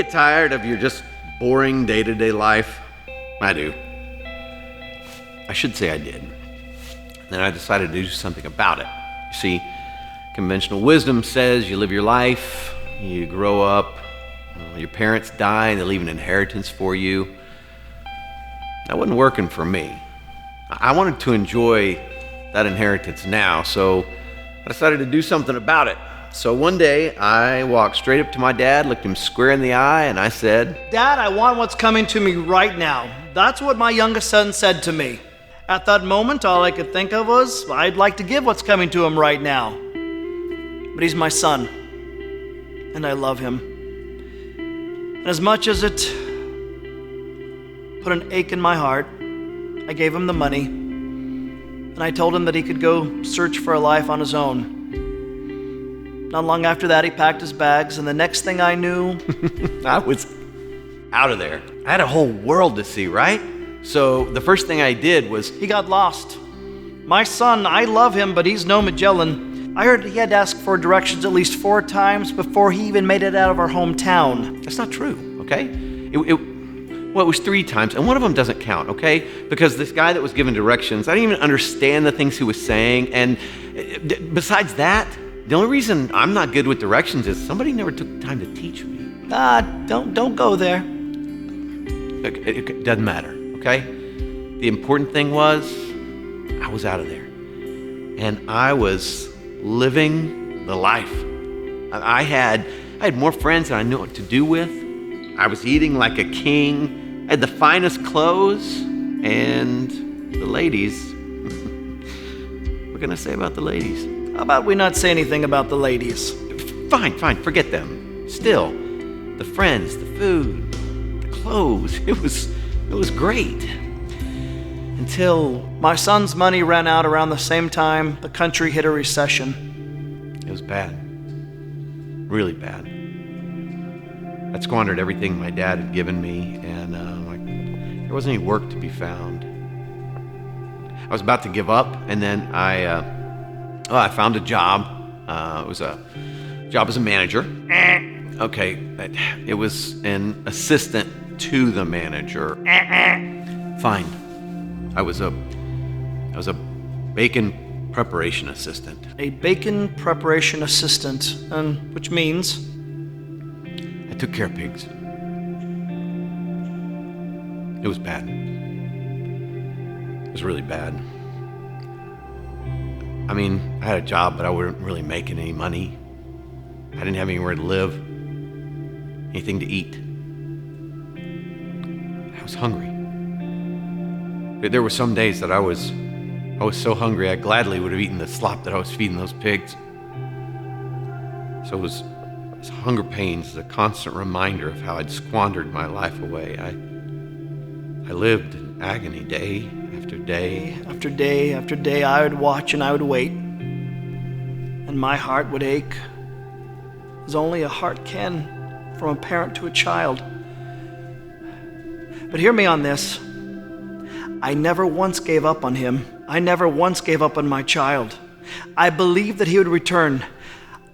get tired of your just boring day-to-day life? I do. I should say I did. Then I decided to do something about it. You see, conventional wisdom says you live your life, you grow up, your parents die, and they leave an inheritance for you. That wasn't working for me. I wanted to enjoy that inheritance now, so I decided to do something about it. So one day, I walked straight up to my dad, looked him square in the eye, and I said, "Dad, I want what's coming to me right now." That's what my youngest son said to me. At that moment, all I could think of was, I'd like to give what's coming to him right now. But he's my son, and I love him. And as much as it put an ache in my heart, I gave him the money, and I told him that he could go search for a life on his own. Not long after that, he packed his bags, and the next thing I knew, I was out of there. I had a whole world to see, right? So the first thing I did was, he got lost. My son, I love him, but he's no Magellan. I heard he had to ask for directions at least 4 times before he even made it out of our hometown. that's not true, okay? Well, it was 3 times, and one of them doesn't count, okay? Because this guy that was giving directions, I didn't even understand the things he was saying, and besides that, the only reason I'm not good with directions is somebody never took time to teach me. Don't go there. It doesn't matter, okay? The important thing was, I was out of there. And I was living the life. I had more friends than I knew what to do with. I was eating like a king. I had the finest clothes. And the ladies. What can I say about the ladies? How about we not say anything about the ladies? Fine, forget them. Still, the friends, the food, the clothes, it was great. Until my son's money ran out around the same time the country hit a recession. It was bad. Really bad. I'd squandered everything my dad had given me, and there wasn't any work to be found. I was about to give up, and then I found a job. It was a job as a manager. Okay, it was an assistant to the manager. Fine. I was a bacon preparation assistant. A bacon preparation assistant, which means? I took care of pigs. It was bad. It was really bad. I mean, I had a job, but I wasn't really making any money. I didn't have anywhere to live, anything to eat. I was hungry. There were some days that I was so hungry I gladly would have eaten the slop that I was feeding those pigs. So it was hunger pains, a constant reminder of how I'd squandered my life away. I lived in agony day after day. After day after day, I would watch and I would wait. And my heart would ache, as only a heart can, from a parent to a child. But hear me on this. I never once gave up on him. I never once gave up on my child. I believed that he would return.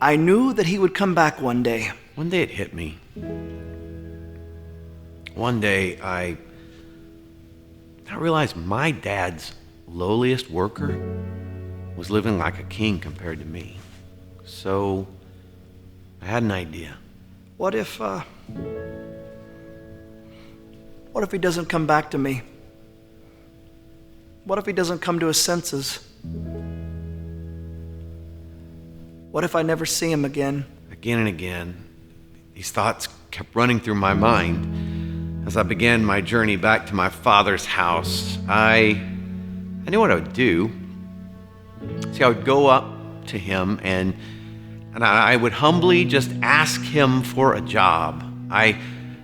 I knew that he would come back one day. One day it hit me. One day I realized my dad's lowliest worker was living like a king compared to me. So I had an idea. What if he doesn't come back to me? What if he doesn't come to his senses? What if I never see him again? Again and again, these thoughts kept running through my mind as I began my journey back to my father's house. I knew what I would do. See, I would go up to him and I would humbly just ask him for a job. I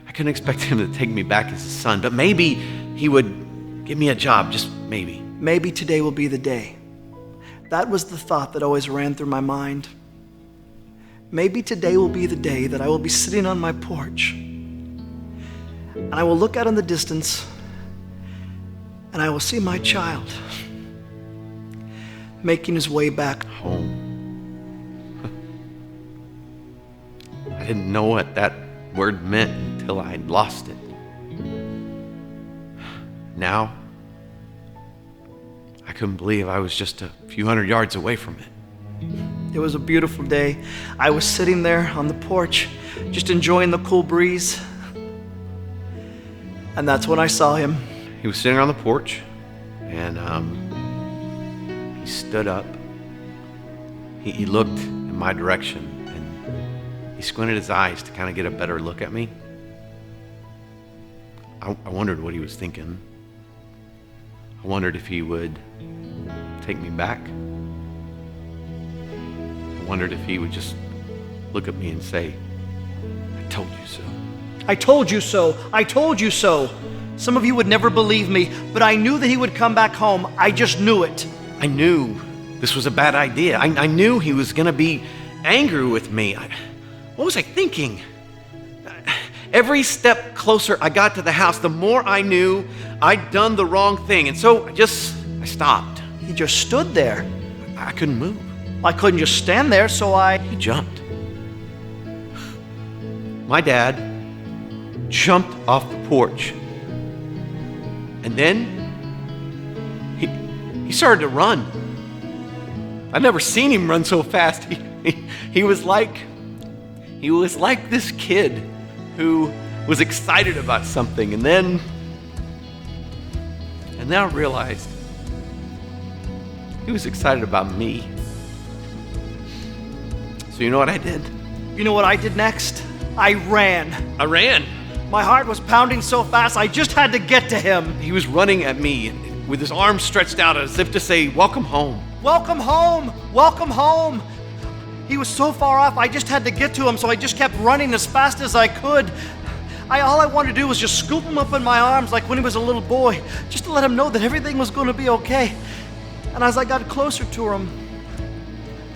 couldn't expect him to take me back as his son, but maybe he would give me a job, just maybe. Maybe today will be the day. That was the thought that always ran through my mind. Maybe today will be the day that I will be sitting on my porch and I will look out in the distance and I will see my child making his way back home. I didn't know what that word meant until I'd lost it. Now, I couldn't believe I was just a few hundred yards away from it. It was a beautiful day. I was sitting there on the porch, just enjoying the cool breeze. And that's when I saw him. He was sitting on the porch, and he stood up. He looked in my direction, and he squinted his eyes to kind of get a better look at me. I wondered what he was thinking. I wondered if he would take me back. I wondered if he would just look at me and say, "I told you so." I told you so. I told you so. Some of you would never believe me, but I knew that he would come back home. I just knew it. I knew this was a bad idea. I knew he was going to be angry with me. What was I thinking? Every step closer I got to the house, the more I knew I'd done the wrong thing. And so I stopped. He just stood there. I couldn't move. I couldn't just stand there, so He jumped. My dad jumped off the porch. And then he started to run. I'd never seen him run so fast. He was like this kid who was excited about something, and then I realized he was excited about me. So you know what I did? You know what I did next? I ran. I ran. My heart was pounding so fast, I just had to get to him. He was running at me with his arms stretched out as if to say, "Welcome home." Welcome home! Welcome home! He was so far off, I just had to get to him, so I just kept running as fast as I could. All I wanted to do was just scoop him up in my arms like when he was a little boy, just to let him know that everything was going to be okay. And as I got closer to him,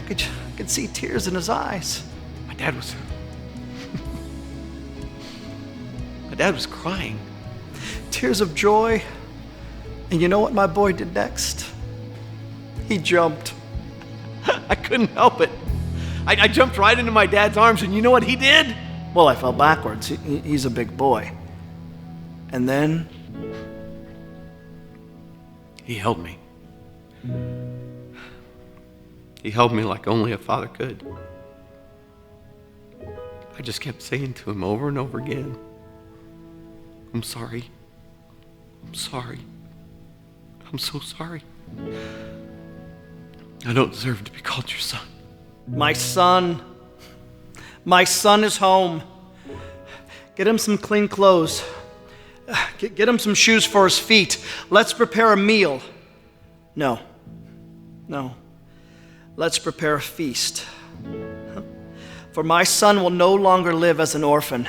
I could see tears in his eyes. My dad was crying. Tears of joy. And you know what my boy did next? He jumped. I couldn't help it. I jumped right into my dad's arms, and you know what he did? Well, I fell backwards. He's a big boy. And then he held me. He held me like only a father could. I just kept saying to him over and over again, "I'm sorry. I'm sorry. I'm so sorry. I don't deserve to be called your son." My son is home. Get him some clean clothes. Get him some shoes for his feet. Let's prepare a meal. No. Let's prepare a feast. For my son will no longer live as an orphan.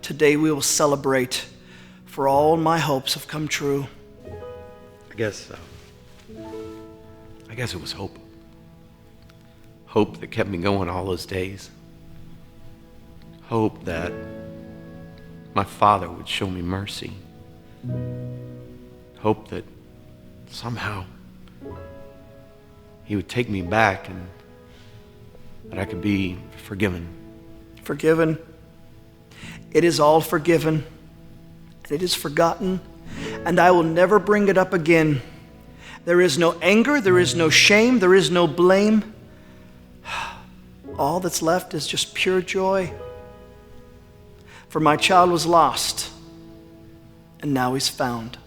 Today we will celebrate, for all my hopes have come true. I guess it was hope. Hope that kept me going all those days. Hope that my father would show me mercy. Hope that somehow he would take me back and that I could be forgiven. Forgiven. It is all forgiven. It is forgotten, and I will never bring it up again. There is no anger, there is no shame, there is no blame. All that's left is just pure joy. For my child was lost, and now he's found.